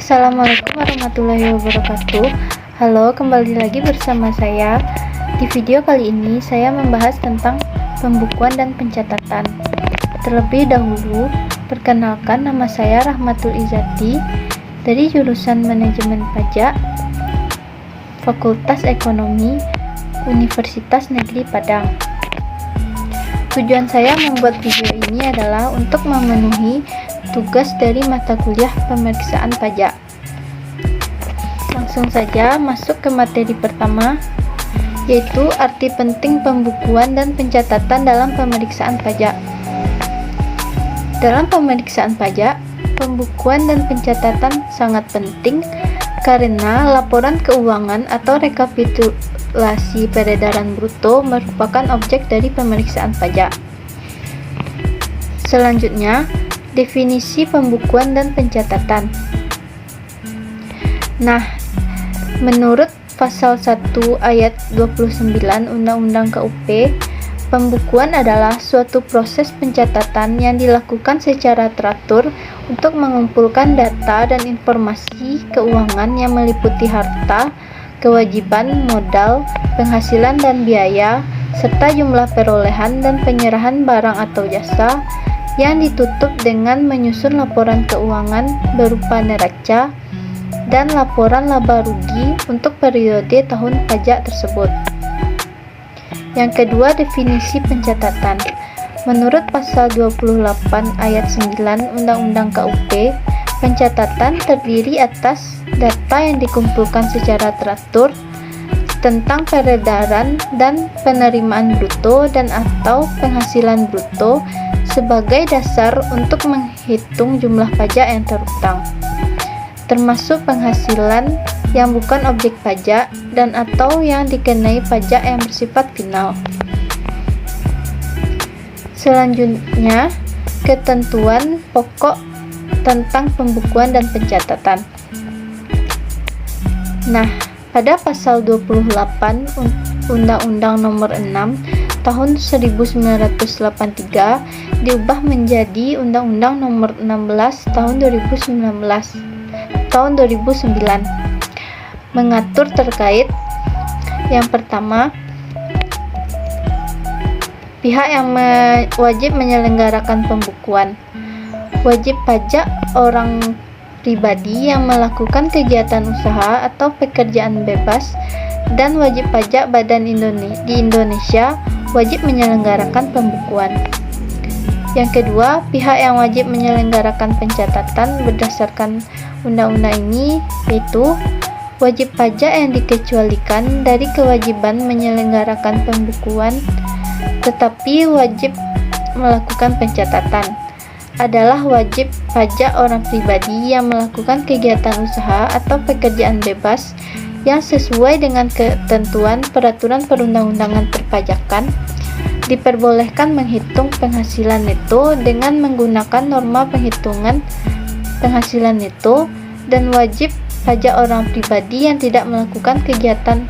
Assalamualaikum warahmatullahi wabarakatuh. Halo, kembali lagi bersama saya. Di video kali ini saya membahas tentang pembukuan dan pencatatan. Terlebih dahulu, perkenalkan, nama saya Rahmatul Izati dari jurusan Manajemen Pajak, Fakultas Ekonomi, Universitas Negeri Padang. Tujuan saya membuat video ini adalah untuk memenuhi tugas dari mata kuliah pemeriksaan pajak. Langsung saja masuk ke materi pertama, yaitu arti penting pembukuan dan pencatatan dalam pemeriksaan pajak. Dalam pemeriksaan pajak, pembukuan dan pencatatan sangat penting karena laporan keuangan atau rekapitulasi peredaran bruto merupakan objek dari pemeriksaan pajak. Selanjutnya, definisi pembukuan dan pencatatan. Nah, menurut pasal 1 ayat 29 Undang-Undang KUP, pembukuan adalah suatu proses pencatatan yang dilakukan secara teratur untuk mengumpulkan data dan informasi keuangan yang meliputi harta, kewajiban, modal, penghasilan dan biaya, serta jumlah perolehan dan penyerahan barang atau jasa yang ditutup dengan menyusun laporan keuangan berupa neraca dan laporan laba rugi untuk periode tahun pajak tersebut. Yang kedua, definisi pencatatan. Menurut pasal 28 ayat 9 Undang-Undang KUP, pencatatan terdiri atas data yang dikumpulkan secara teratur tentang peredaran dan penerimaan bruto dan atau penghasilan bruto sebagai dasar untuk menghitung jumlah pajak yang terutang, termasuk penghasilan yang bukan objek pajak dan atau yang dikenai pajak yang bersifat final. Selanjutnya, ketentuan pokok tentang pembukuan dan pencatatan. Nah, pada pasal 28 Undang-Undang Nomor 6 Tahun 1983 diubah menjadi Undang-Undang Nomor 16 Tahun 2009 mengatur terkait yang pertama, pihak yang wajib menyelenggarakan pembukuan. Wajib pajak orang pribadi yang melakukan kegiatan usaha atau pekerjaan bebas dan wajib pajak badan di Indonesia wajib menyelenggarakan pembukuan. Yang kedua, pihak yang wajib menyelenggarakan pencatatan berdasarkan undang-undang ini yaitu wajib pajak yang dikecualikan dari kewajiban menyelenggarakan pembukuan tetapi wajib melakukan pencatatan adalah wajib pajak orang pribadi yang melakukan kegiatan usaha atau pekerjaan bebas yang sesuai dengan ketentuan peraturan perundang-undangan perpajakan, diperbolehkan menghitung penghasilan neto dengan menggunakan norma penghitungan penghasilan neto, dan wajib pajak orang pribadi yang tidak melakukan kegiatan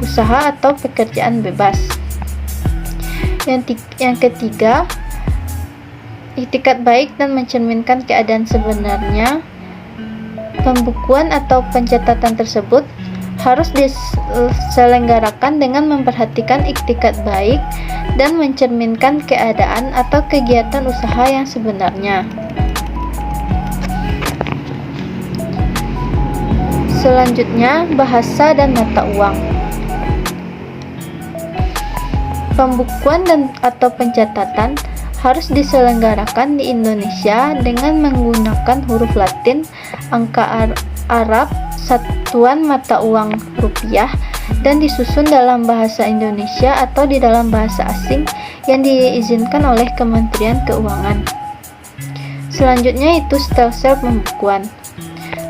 usaha atau pekerjaan bebas. Yang ketiga, itikat baik dan mencerminkan keadaan sebenarnya. Pembukuan atau pencatatan tersebut harus diselenggarakan dengan memperhatikan itikat baik dan mencerminkan keadaan atau kegiatan usaha yang sebenarnya. Selanjutnya, bahasa dan mata uang. Pembukuan atau pencatatan harus diselenggarakan di Indonesia dengan menggunakan huruf Latin, angka Arab, satuan mata uang rupiah, dan disusun dalam bahasa Indonesia atau di dalam bahasa asing yang diizinkan oleh Kementerian Keuangan. Selanjutnya itu stelsel pembukuan.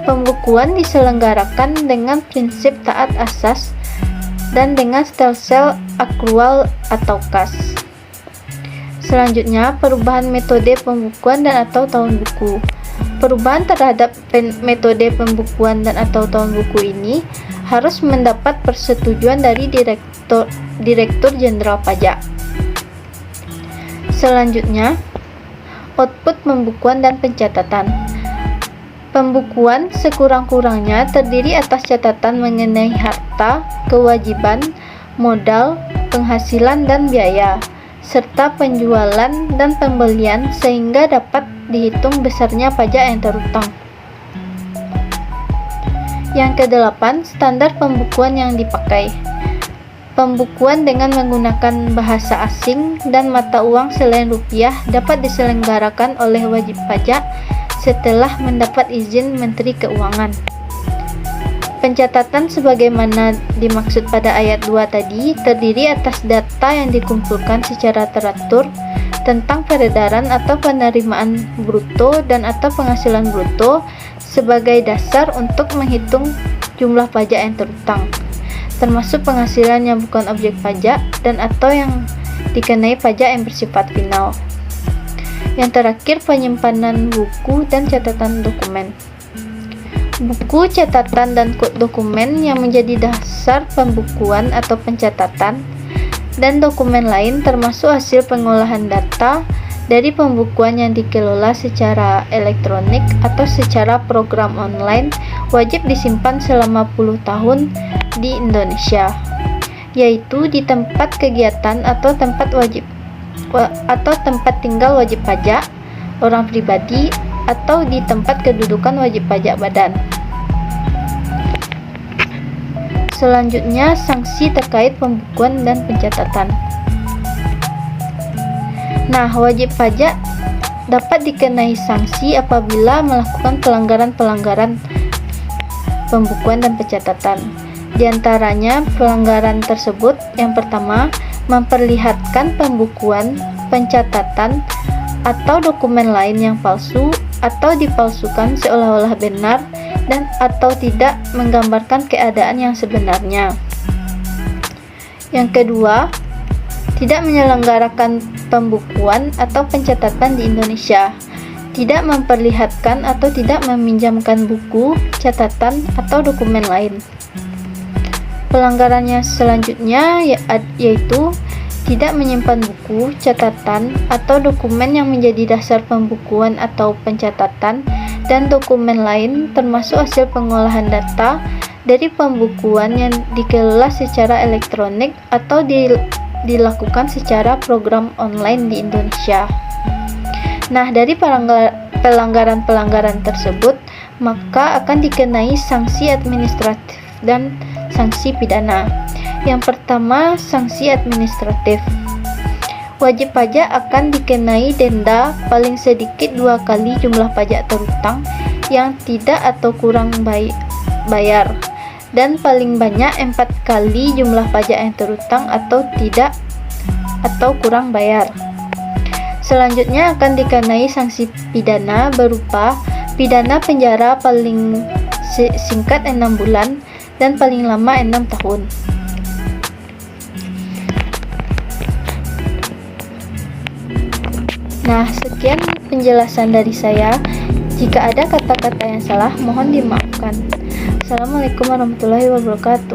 Pembukuan diselenggarakan dengan prinsip taat asas dan dengan stelsel akrual atau kas. Selanjutnya, perubahan metode pembukuan dan atau tahun buku. Perubahan terhadap metode pembukuan dan atau tahun buku ini harus mendapat persetujuan dari Direktur Jenderal Pajak. Selanjutnya, output pembukuan dan pencatatan. Pembukuan sekurang-kurangnya terdiri atas catatan mengenai harta, kewajiban, modal, penghasilan dan biaya, serta penjualan dan pembelian sehingga dapat dihitung besarnya pajak yang terutang. Yang kedelapan, standar pembukuan yang dipakai. Pembukuan dengan menggunakan bahasa asing dan mata uang selain rupiah dapat diselenggarakan oleh wajib pajak setelah mendapat izin Menteri Keuangan. Pencatatan sebagaimana dimaksud pada ayat 2 tadi terdiri atas data yang dikumpulkan secara teratur tentang peredaran atau penerimaan bruto dan atau penghasilan bruto sebagai dasar untuk menghitung jumlah pajak yang terutang, termasuk penghasilan yang bukan objek pajak dan atau yang dikenai pajak yang bersifat final. Yang terakhir, penyimpanan buku dan catatan dokumen. Buku, catatan, dan kode dokumen yang menjadi dasar pembukuan atau pencatatan, dan dokumen lain termasuk hasil pengolahan data dari pembukuan yang dikelola secara elektronik atau secara program online wajib disimpan selama 10 tahun di Indonesia, yaitu di tempat kegiatan atau tempat tinggal wajib pajak orang pribadi atau di tempat kedudukan wajib pajak badan. Selanjutnya, sanksi terkait pembukuan dan pencatatan. Nah, wajib pajak dapat dikenai sanksi apabila melakukan pelanggaran-pelanggaran pembukuan dan pencatatan. Di antaranya pelanggaran tersebut, yang pertama, memperlihatkan pembukuan, pencatatan, atau dokumen lain yang palsu atau dipalsukan seolah-olah benar dan atau tidak menggambarkan keadaan yang sebenarnya. Yang kedua, tidak menyelenggarakan pembukuan atau pencatatan di Indonesia, tidak memperlihatkan atau tidak meminjamkan buku, catatan, atau dokumen lain. Pelanggarannya selanjutnya yaitu tidak menyimpan buku, catatan, atau dokumen yang menjadi dasar pembukuan atau pencatatan dan dokumen lain termasuk hasil pengolahan data dari pembukuan yang dikelola secara elektronik atau dilakukan secara program online di Indonesia. Nah, dari pelanggaran-pelanggaran tersebut, maka akan dikenai sanksi administratif dan sanksi pidana. Yang pertama, sanksi administratif. Wajib pajak akan dikenai denda paling sedikit 2 kali jumlah pajak terutang yang tidak atau kurang bayar, dan paling banyak 4 kali jumlah pajak yang terutang atau tidak atau kurang bayar. Selanjutnya akan dikenai sanksi pidana berupa pidana penjara paling singkat 6 bulan dan paling lama 6 tahun. Nah, sekian penjelasan dari saya. Jika ada kata-kata yang salah, mohon dimaafkan. Assalamualaikum warahmatullahi wabarakatuh.